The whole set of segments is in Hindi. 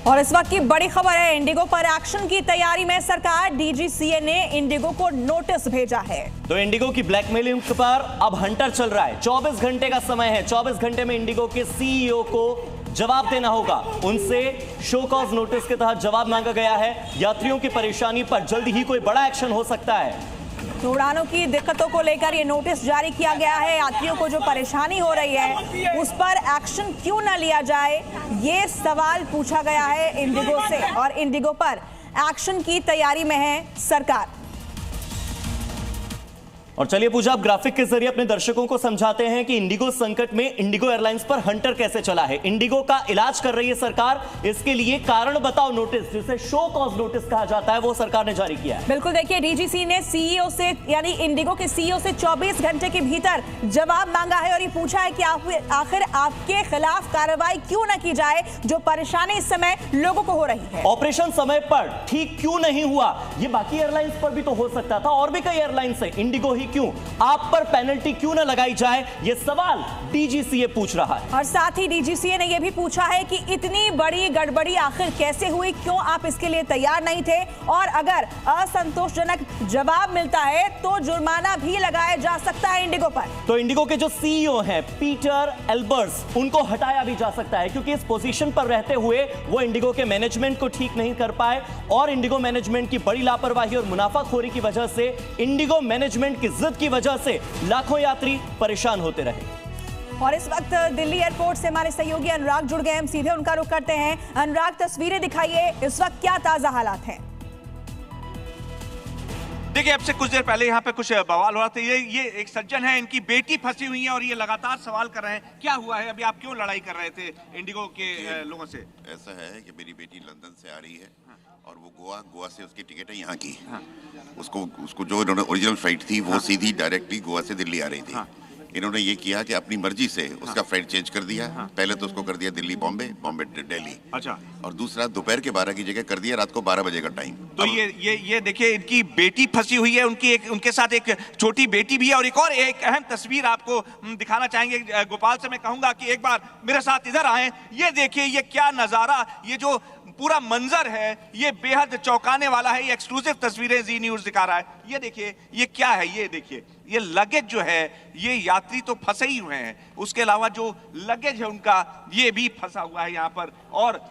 और इस वक्त की बड़ी खबर है, इंडिगो पर एक्शन की तैयारी में सरकार। डीजीसीए ने इंडिगो को नोटिस भेजा है। तो इंडिगो की ब्लैकमेलिंग पर अब हंटर चल रहा है। 24 घंटे का समय है। 24 घंटे में इंडिगो के सीईओ को जवाब देना होगा। उनसे शो कॉज नोटिस के तहत जवाब मांगा गया है। यात्रियों की परेशानी पर जल्द ही कोई बड़ा एक्शन हो सकता है। तो उड़ानों की दिक्कतों को लेकर ये नोटिस जारी किया गया है। यात्रियों को जो परेशानी हो रही है उस पर एक्शन क्यों न लिया जाए, ये सवाल पूछा गया है इंडिगो से, और इंडिगो पर एक्शन की तैयारी में है सरकार। और चलिए पूजा, आप ग्राफिक के जरिए अपने दर्शकों को समझाते हैं कि इंडिगो संकट में इंडिगो एयरलाइंस पर हंटर कैसे चला है। इंडिगो का इलाज कर रही है सरकार, इसके लिए कारण बताओ नोटिस, जिसे शो कॉज नोटिस कहा जाता है, वो सरकार ने जारी किया है। बिल्कुल, देखिए डीजीसी ने सीईओ से, यानी इंडिगो के सीईओ से 24 घंटे के भीतर जवाब मांगा है और ये पूछा है कि आखिर आपके खिलाफ कार्रवाई क्यों न की जाए, जो परेशानी इस समय लोगों को हो रही है। ऑपरेशन समय पर ठीक क्यों नहीं हुआ, ये बाकी एयरलाइंस पर भी तो हो सकता था, और भी कई एयरलाइंस है, इंडिगो ही क्यों, आप पर पेनल्टी क्यों न लगाई जाए, ये सवाल डीजीसीए पूछ रहा है। और साथ ही डीजीसीए ने यह भी पूछा है कि इतनी बड़ी गड़बड़ी आखिर कैसे हुई, क्यों आप इसके लिए तैयार नहीं थे, और अगर असंतोषजनक जवाब मिलता है तो जुर्माना भी लगाया जा सकता है इंडिगो पर। तो इंडिगो के जो सीईओ हैं पीटर एल्बर्स, उनको हटाया भी जा सकता है, क्योंकि इस पोजीशन पर रहते हुए वो इंडिगो के मैनेजमेंट को ठीक नहीं कर पाए, और इंडिगो मैनेजमेंट की बड़ी लापरवाही और मुनाफाखोरी की वजह से, इंडिगो मैनेजमेंट की जिद की वजह से लाखों यात्री परेशान होते रहे। और इस वक्त दिल्ली एयरपोर्ट से हमारे सहयोगी अनुराग जुड़ गए, हम सीधे उनका रुख करते हैं। अनुराग, तस्वीरें दिखाइए, इस वक्त क्या ताजा हालात हैं? देखिए, अब से कुछ देर पहले यहाँ पे कुछ बवाल हो रहा था। ये एक सज्जन है, इनकी बेटी फंसी हुई है और ये लगातार सवाल कर रहे हैं क्या हुआ है, अभी आप क्यों लड़ाई कर रहे थे इंडिगो के लोगों से? ऐसा है कि मेरी बेटी लंदन से आ रही है और वो गोवा से उसकी टिकट है यहाँ की। उसको जो इन्होंने ओरिजिनल फ्लाइट थी वो सीधी डायरेक्टली गोवा से दिल्ली आ रही थी। इन्होंने ये किया कि अपनी मर्जी से उसका फ्लाइट चेंज कर दिया। पहले तो उसको कर दिया दिल्ली बॉम्बे, बॉम्बे दिल्ली। अच्छा। और दूसरा दोपहर के 12 की जगह कर दिया रात को 12 बजे का टाइम। तो ये देखिए, इनकी बेटी फंसी हुई है, उनके साथ एक छोटी बेटी भी है। और एक अहम तस्वीर आपको दिखाना चाहेंगे। गोपाल से मैं कहूंगा कि एक बार मेरे साथ इधर आए। ये देखिए, ये क्या नजारा, ये जो पूरा मंजर है, ये बेहद चौंकाने वाला है। ये एक्सक्लूसिव तस्वीरें जी न्यूज़ दिखा रहा है। ये देखिए, ये क्या है, ये देखिए, ये लगेज जो है, ये यात्री तो फंसे ही हुए हैं, उसके अलावा जो लगेज है उनका, ये भी फंसा हुआ है यहाँ पर। और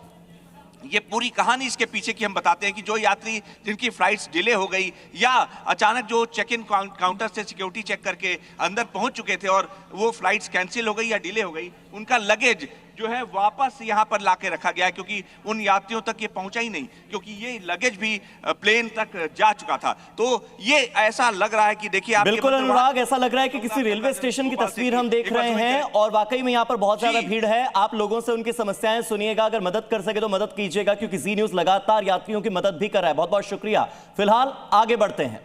ये पूरी कहानी इसके पीछे की हम बताते हैं कि जो यात्री जिनकी फ्लाइट्स डिले हो गई या अचानक जो चेक इन काउंटर से सिक्योरिटी चेक करके अंदर पहुंच चुके थे और वो फ्लाइट्स कैंसिल हो गई या डिले हो गई, उनका लगेज जो है वापस यहाँ पर लाके रखा गया है, क्योंकि उन यात्रियों तक ये पहुंचा ही नहीं, क्योंकि ये लगेज भी प्लेन तक जा चुका था। तो ये ऐसा लग रहा है कि देखिए, बिल्कुल अनुराग, ऐसा लग रहा है कि किसी रेलवे स्टेशन की तस्वीर हम देख रहे हैं, और वाकई में यहाँ पर बहुत ज्यादा भीड़ है। आप लोगों से उनकी समस्याएं सुनिएगा, अगर मदद कर सके तो मदद कीजिएगा, क्योंकि जी न्यूज़ लगातार यात्रियों की मदद भी कर रहा है। बहुत बहुत शुक्रिया। फिलहाल आगे बढ़ते हैं।